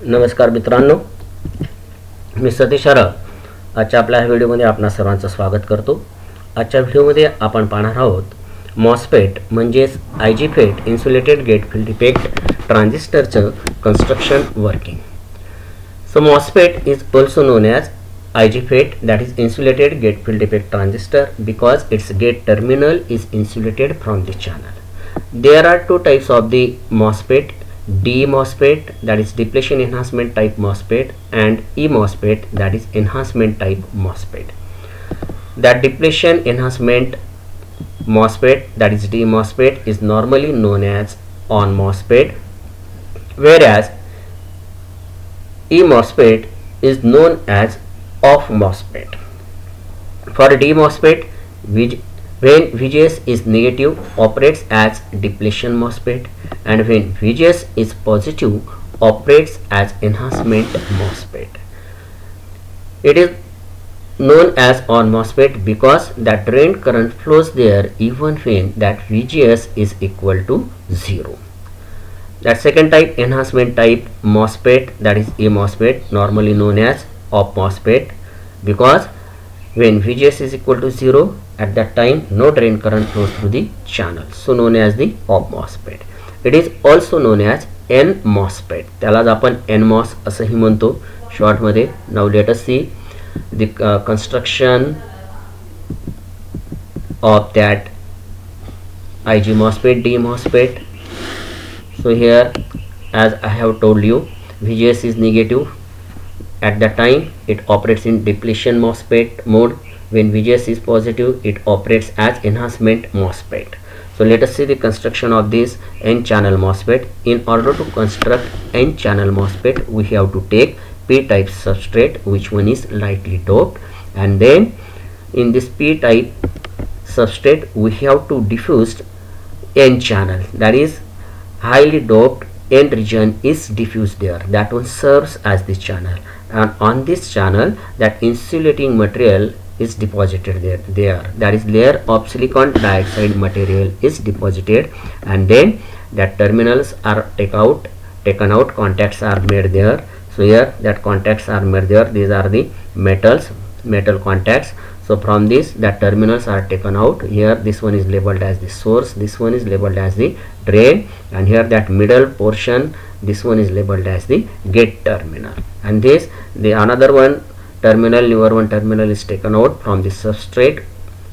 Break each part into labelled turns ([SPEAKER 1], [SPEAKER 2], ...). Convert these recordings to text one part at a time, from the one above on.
[SPEAKER 1] नमस्कार मित्रांनो, मी सतीश हरळ आजच्या आपल्या व्हिडिओमध्ये आपणा सर्वांचं स्वागत करतो। आजच्या व्हिडिओमध्ये आपण पाहणार आहोत मॉसफेट म्हणजेच IGFET insulated gate field effect ट्रान्झिस्टरचं construction working. So MOSFET is also known as IGFET, that is insulated gate field effect transistor, because its gate terminal is insulated from the channel. There are two types of the MOSFET: D MOSFET, that is depletion enhancement type MOSFET, and E MOSFET, that is enhancement type MOSFET. That depletion enhancement MOSFET, that is D MOSFET, is normally known as on MOSFET, whereas E MOSFET is known as off MOSFET. For D MOSFET, when VGS is negative, operates as depletion MOSFET, and when VGS is positive, operates as enhancement MOSFET. It is known as on MOSFET because that drain current flows there even when that VGS is equal to 0. That second type, enhancement type MOSFET, that is E MOSFET, normally known as off MOSFET, because when VGS is equal to 0, at that time no drain current flows through the channel, so known as the off MOSFET. It is also known as N MOSFET, त्यालाच आपण NMOS असंही म्हणतो short मध्ये. Now let us see the construction of that IG MOSFET, D MOSFET. So here, as I have told you, VGS is negative. At that time it operates in depletion MOSFET mode. When VGS is positive, it operates as enhancement MOSFET. So let us see the construction of this N-channel MOSFET. In order to construct N-channel MOSFET, we have to take P-type substrate, which one is lightly doped, and then in this P-type substrate we have to diffuse N-channel, that is highly doped N region is diffused there. That one serves as the channel, and on this channel that insulating material is deposited there. That is layer of silicon dioxide material is deposited, and then that terminals are taken out, contacts are made there. So here that contacts are made there. These are the metal contacts. So from this, that terminals are taken out. Here this one is labeled as the source, this one is labeled as the drain, and here that middle portion, this one is labeled as the gate terminal. And this, the another one terminal, newer one terminal is taken out from the substrate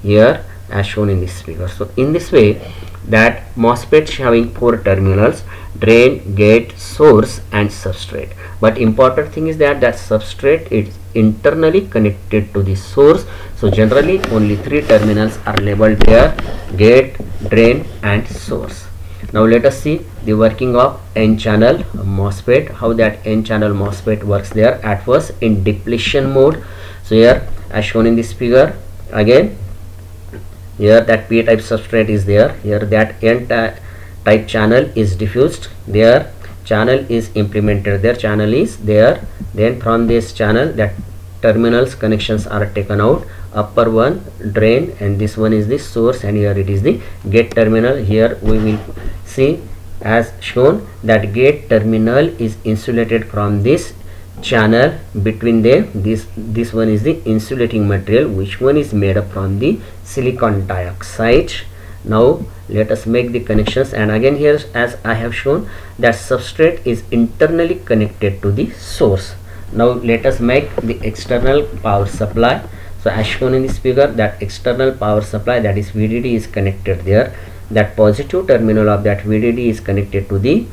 [SPEAKER 1] here as shown in this figure. So in this way, that MOSFET having 4 terminals: drain, gate, source, and substrate. But important thing is that that substrate is internally connected to the source. So generally only 3 terminals are labeled there: gate, drain, and source. Now let us see the working of N-channel MOSFET, how that N-channel MOSFET works there. At first in depletion mode. So here as shown in this figure, again here that P-type substrate is there. Here that N-type channel is diffused there, channel is implemented there, channel is there. Then from this channel that terminals connections are taken out. Upper one drain, and this one is the source, and here it is the gate terminal. Here we will see as shown that gate terminal is insulated from this channel. Between them, this one is the insulating material, which one is made up from the silicon dioxide. Now let us make the connections, and again here as I have shown that substrate is internally connected to the source. Now let us make the external power supply. So as shown in this figure, that external power supply, that is VDD, is connected there. That positive terminal of that VDD is connected to the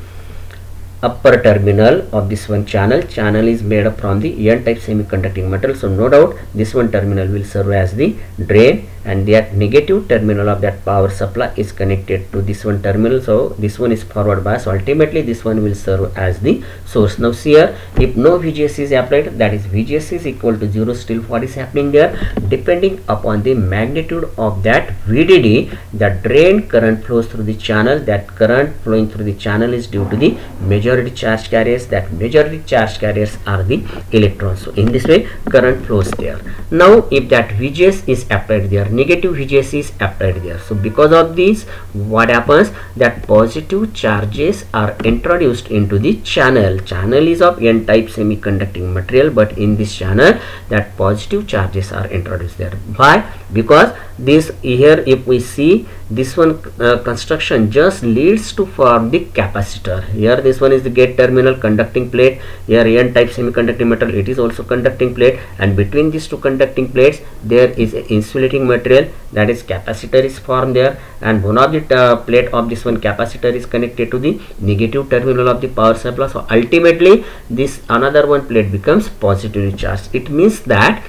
[SPEAKER 1] upper terminal of this one channel. Channel is made up from the N-type semiconducting metal, so no doubt this one terminal will serve as the drain, and that negative terminal of that power supply is connected to this one terminal. So this one is forward bias, so ultimately this one will serve as the source. Now see here, if no VGS is applied, that is VGS is equal to 0, still what is happening there? Depending upon the magnitude of that VDD, the drain current flows through the channel. That current flowing through the channel is due to the majority charge carriers. That majority charge carriers are the electrons. So in this way current flows there. Now if that VGS is applied there, there, negative VGS is applied there. So because of this, what happens, that positive charges are introduced into the channel. Channel is of n-type semiconducting material, but in this channel that positive charges are introduced there. Why? Because this here, if we see this one construction just leads to form the capacitor. Here this one is the gate terminal, conducting plate. Here n-type semiconducting metal, it is also conducting plate, and between these two conducting plates there is a insulating material, that is capacitor is formed there, and one of the plate of this one capacitor is connected to the negative terminal of the power supply. So ultimately this another one plate becomes positively charged. It means that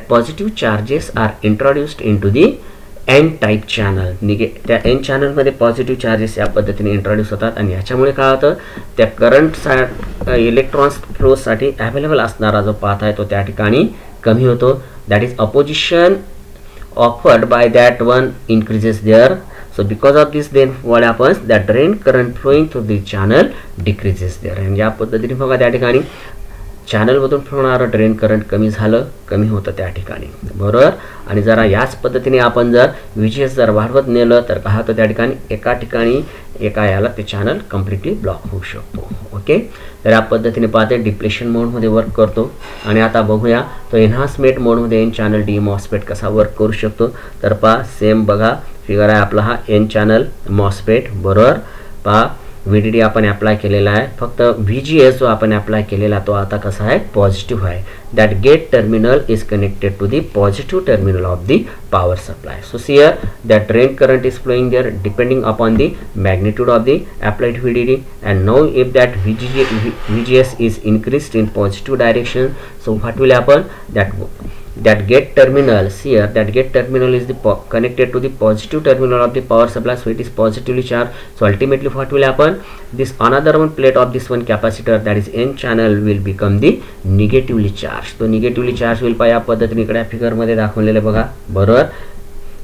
[SPEAKER 1] positive charges are introduced into the n-type channel. त्या n channel मध्ये positive charges या पद्धतीने introduce होतात, आणि याच्यामुळे काय होतं, त्या करंट इलेक्ट्रॉन्स फ्लो साठी अवेलेबल असणारा जो पाथ आहे तो त्या ठिकाणी कमी होतो. That is opposition offered by that one increases there. So because of this, then what happens, that drain current flowing through the channel decreases there. आणि या पद्धतीने बघा त्या ठिकाणी चॅनल मधून फ्लोणारं ड्रेन करंट कमी होतं त्या ठिकाणी, बरोबर. आणि जरा याच पद्धतीने आपण जर VGS जर वाढवत नेलं तर काय होतं, त्या ठिकाणी एका याला ते चॅनल कम्प्लिटली ब्लॉक होऊ शकतो. ओके, तर या पद्धतीने पाहते डिप्लेशन मोडमध्ये वर्क करतो. आणि आता बघूया तो एन्हान्समेंट मोडमध्ये एन चॅनल डी मॉस्फेट कसा वर्क करू शकतो. तर पहा सेम बघा फिगर आहे आपला, हा एन चॅनल मॉस्फेट, बरोबर. पहा VDD आपण अप्लाय केलेला आहे, फक्त VGS जो आपण अप्लाय केलेला तो आता कसा आहे, पॉझिटिव्ह आहे. That gate terminal is connected to the positive terminal of the power supply. So here that drain current is flowing there depending upon the magnitude of the applied VDD. And now if that VGS is increased in positive direction, so what will happen, that gate terminal, here that gate terminal is connected to the positive terminal of the power supply, so it is positively charged. So ultimately what will happen, this another one plate of this one capacitor, that is n channel, will become the negatively charged. So negatively charged will या पद्धतीने इकडे figure मध्ये दाखवलेले बघा, बरोबर.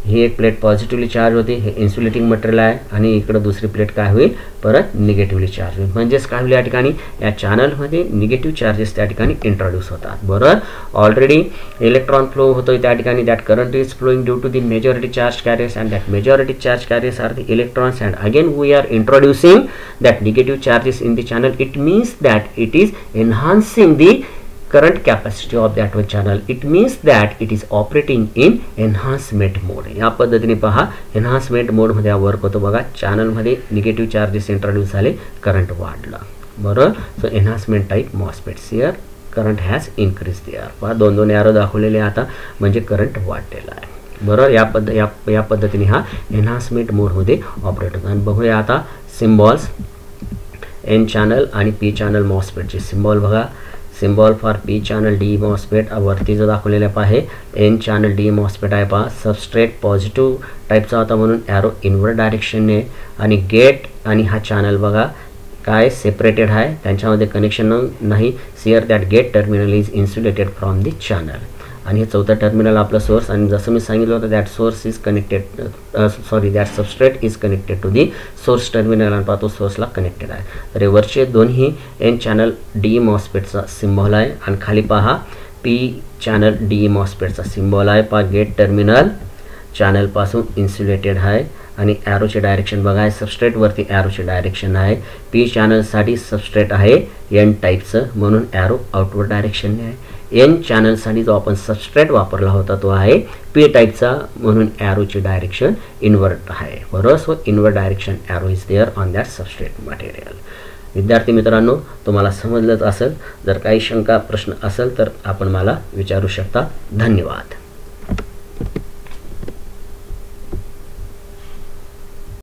[SPEAKER 1] ही एक plate positively charge होते, हे insulating material आहे, आणि इकडे दुसरी प्लेट काय होईल, परत निगेटिव्हली चार्ज होईल. म्हणजेच काय होईल, या ठिकाणी या चॅनलमध्ये निगेटिव्ह चार्जेस त्या ठिकाणी इंट्रोड्यूस होतात, बरोबर. ऑलरेडी इलेक्ट्रॉन फ्लो होतोय त्या ठिकाणी, that current is flowing due to the majority charge carriers, and that majority charge carriers are the electrons, and again we are introducing that negative charges in the channel. It means that it is enhancing the current capacity of that one channel. It means that it is operating in enhancement mode. या पद्धतीने पहा enhancement mode मध्ये work होतो बघा. Channel मध्ये negative charges introduce झाले, current वाढला, बरोबर. So enhancement type MOSFETs, here current has increase there. पहा दोन एरो दाखवलेले आता, म्हणजे करंट वाढलेला आहे, बरोबर. या पद्धतीने हा एनहान्समेंट मोड मध्ये ऑपरेट होतो. आणि बघूया आता सिम्बॉल्स एन चॅनल आणि पी चॅनल मॉस्फेटचे सिम्बॉल बघा. Symbol for P channel D MOSFET वरती जो दाखवलेला आहे, एन चॅनल डी मॉस्फेट आहे पहा. सबस्ट्रेट पॉझिटिव्ह टाईपचा होता म्हणून ॲरो इनवर्ड डायरेक्शनने, आणि गेट आणि हा चॅनल बघा काय सेपरेटेड आहे, त्यांच्यामध्ये कनेक्शन नाही. See here that gate terminal is insulated from the channel, आणि हे चौथं टर्मिनल आपलं सोर्स. आणि जसं मी सांगितलं होतं, that source is connected, that substrate is connected to the source terminal, आणि पहा तो सोर्सला कनेक्टेड आहे. तर हे वरचे दोन्ही एन चॅनल डी मॉस्फेटचा सिम्बॉल आहे, आणि खाली पहा पी चॅनल डी मॉस्फेटचा सिम्बॉल आहे. पहा गेट टर्मिनल चॅनलपासून इन्सुलेटेड आहे, आणि ॲरोचे डायरेक्शन बघा, सबस्ट्रेटवरती ॲरोचे डायरेक्शन आहे. पी चॅनलसाठी सबस्ट्रेट आहे एन टाईपचं, म्हणून ॲरो आउटवर्ड डायरेक्शनने आहे. एन चॅनलसाठी जो आपण सबस्ट्रेट वापरला होता तो आहे पी टाईपचा, म्हणून ॲरोची डायरेक्शन इनवर्ट आहे, बरोबर. So invert direction arrow is there on that substrate material. विद्यार्थी मित्रांनो, तुम्हाला समजलंच असेल. जर काही शंका प्रश्न असेल तर आपण मला विचारू शकता. धन्यवाद.